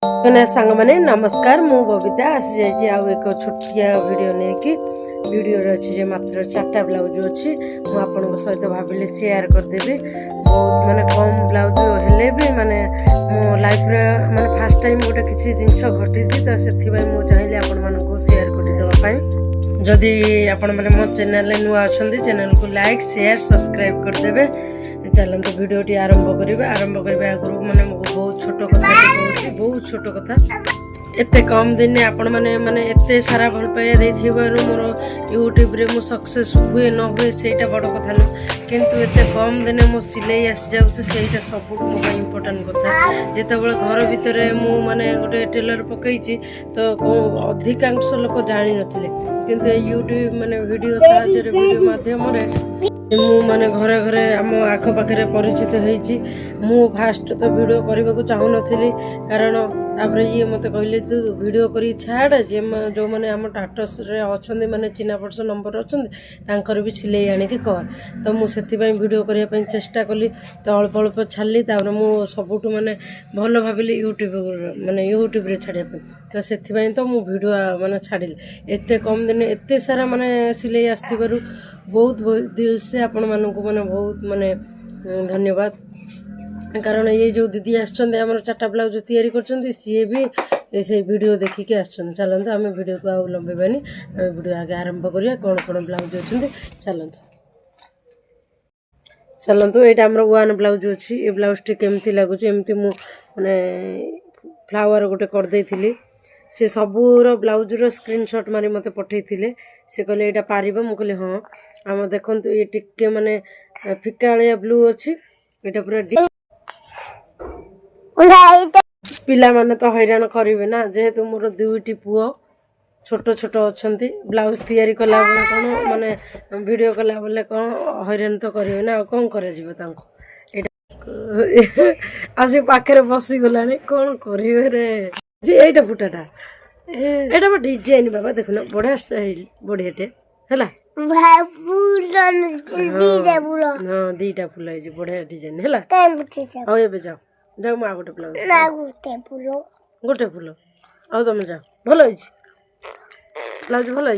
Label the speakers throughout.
Speaker 1: सांग मैंने नमस्कार मु बबिता आसी जाइए आउ एक छोटिया वीडियो नहीं वीडियो अच्छी मात्र 4टा ब्लाउज अच्छी मुझे सहित भाविली शेयर करदेवी बहुत माने कम ब्लाउज हेले भी माने मो लाइफ रे माने फर्स्ट टाइम गोटे किसी जिनस घटी तो से चाहिए आपण मानक शेयर करदेवाई जदि आपण मैंने मो चैनल नुआ अच्छा चैनल को लाइक शेयर सब्सक्राइब करदेवे चलते भिडियो आरंभ करवा आगुरी मैंने बहुत छोट कथा कहूँ बहुत छोट कथा एते कम दिन आपण मैंने माने एते सारा भल पाइया देथिबारु मोर यूट्यूब रे मो सक्सेस हुए न हुए सेटा बड़ कथा न किंतु एते कम दिन मो सिलाई आसी जाउछ सेटा सब मो इम्पोर्टेंट कथा जेते बेले घर भीतर मु माने गोटे टेलर पकईची तो अधिकांश लोक जानि नथिले किंतु यूट्यूब माने वीडियो साहाय्य रे वीडियो माध्यम रे मु माने घरे घरे आम आख पाखे परिचित होईची मु फास्ट तो वीडियो करने को चाहू नथिली कारण तापर ये मत कहले तू वीडियो करी छाड़ जे जो मैंने आम टाटस रे अच्छे माने चिन्हा पर्स नंबर अच्छा भी सिलाई आनिक कर तो मुझे वीडियो करने चेष्टा कली तो अल्प अल्प छाड़ी तापर मु सबुठ माने भल भाविली यूट्यूब माने यूट्यूब रे छाड़िया तो से तो मु वीडियो माने छाड़िली एते कम दिन एते सारा माने सिलाई आसथिबारु बहुत बहुत दिल से आपण मानक माने बहुत माने धन्यवाद कारण ये जो दीदी आमर 4टा ब्लाउज तैयारी कर सी भी से वीडियो देखिक चलते आम वीडियो को आउ लंबेबानी वीडियो आगे आरंभ करिया कौन कौन ब्लाउज अच्छे चलतु ये आम वन ब्लाउज अच्छी ये ब्लाउज टी केमती लगुच एमती माने फ्लावर गोटे करदे से सबूर ब्लाउज रो स्क्रीनशॉट मारी मते पठेइथिले से कहले एटा पारिबो मु कहले हां आम देखंतु ये टिके माने फिकाळिया ब्लू अच्छी एटा पूरा पिला माने तो हैरान करिवे ना जेहेतु मोर दुईटी पुओ छोट छोट अच्छी ब्लाउज तैयारी कला बेले कौन माने वीडियो कला बेले कौन हैरान तो करिवे ना कौन करा जिवो तांको आसी पाखे बसी गलानी कौन करिवे रे जे एटा फुटाटा एटा बा डिजाइन बाबा देखुना बड़ा स्टाइल बढ़ियाटे हैला दीटा फुल है बढ़िया डिजाइन हैला आओ एबे जाओ जाओ मा गोटे ब्लाउज गोटे फुल आओ तुम जाओ भल है ब्लाउज भल है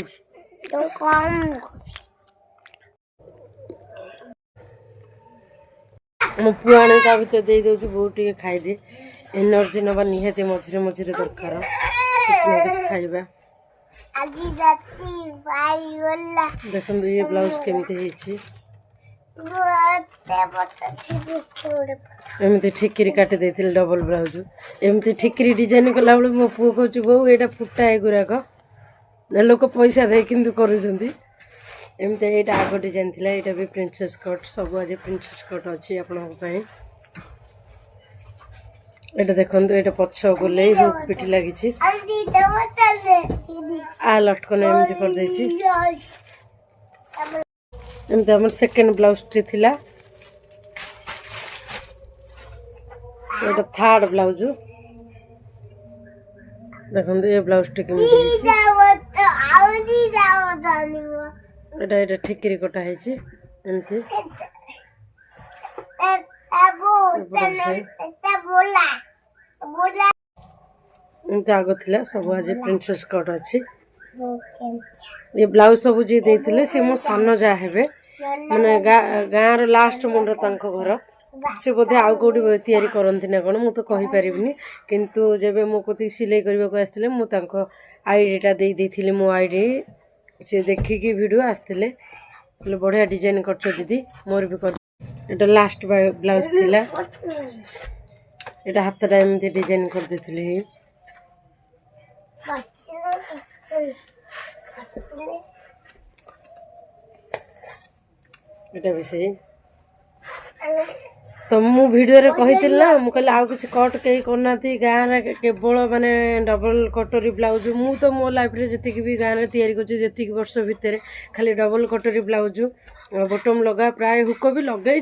Speaker 1: मो पुआ आने ता भीतर दे दउछु बहुत टिके खाई दे एनर्जी नबा निहाते मझिरे मझिरे दरकार किछ ना किछ खाइबा देखो ये ब्लाउज केमती है एमती ठिकरी काटी देथिल डबल ब्लाउज एमती ठिकरी डिजाइन कला बेले मो पुओ कहूँ बो एटा फुटा है गुराक लोक पैसा दे किंतु करूछंती एमती एटा आग डिजाइन थिला एटा भी प्रिंसेस कट सब आज प्रिंसेस कट अच्छी आपन पई एटा देखंतु एटा पछ गोले हुक पिटी लागिछि आ लटकन एमती कर देछि एमती हमर सेकंड ब्लाउज टी थिला एटा थर्ड ब्लाउज देखंतु ये ब्लाउज टी केमती एटा एटा ठिकरी कटा हैछि एमती एमती आगो थिला सब आज प्रिंसेस कट अच्छी ये ब्लाउज सब जी देथिले से मो सान जा हेबे माने गाँव लास्ट मुंड तांको घर से बोधे आउ कौटी तैयारी करती ना कौन मुझे कही पारिनी किंतु जब मो कति सिलाई करने को आसते मु आईडीटा दे देथिले मो आईडी से देखिकी वीडियो आसते बढ़िया डिजाइन कर दीदी मोर भी कर एटा लास्ट ब्लाउज थिला एटा हाथटा एमती डिजाइन कर देथिले एटा भी सही तो मु वीडियो रे कही ना मु कहले आउ किछ कट कई करना गाँव रे केवल माने डबल कटोरी ब्लाउज मु तो मो लाइफ रे जति भी गाँव रे तैयारी करछि जति वर्ष भितर खाली डबल कटोरी ब्लाउज बटम लगा प्राय हुक भी लगे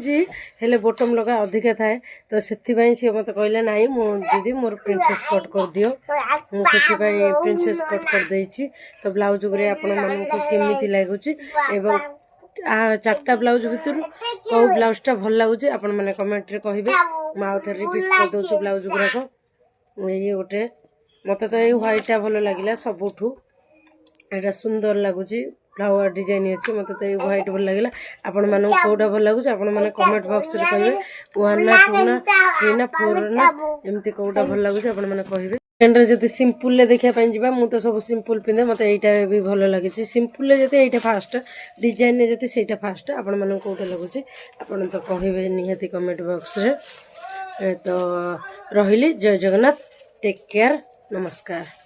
Speaker 1: हेले बटम लगा अधिका थाए तो से सी मत कहले नाई मो दीदी मोर प्रिंसेस कट कर दियो मुझे प्रिंसेस कट कर देछि तो ब्लाउज गुरे आपण मानक केमिति लागुछि एवं 4टा ब्लाउज भितर कौ ब्लाउजटा भल लगुच आपण मैंने कमेंट रे कहिबे माउ थे रिपीट कर दउछु ब्लाउज गुराक ये गोटे मत तो ये व्हाइटा भल लगे सबुठू यहाँ सुंदर लगुच फ्लावर डिजाइन अच्छे मत तो ये व्हाइट भल लगे आपण मानक कौटा भल लगुच आपण मैंने कमेंट बॉक्स रे कहे 1 ना 2 ना 3 ना 4 ना एमती कौटा भल लगुच आपण मैंने कहे ट्रेंड रे जति सिंपल देखा जा मु तो सब सिंपल पिंधे मत यहाँ भी भल लगे सिंपल जति यहाँ फास्ट डिजाइन रे जति सेटा फास्ट आपण मानक कौटा लगुच आपण तो कहे निहाती कमेंट बॉक्स रे तो रही जय जगन्नाथ टेक केयर नमस्कार।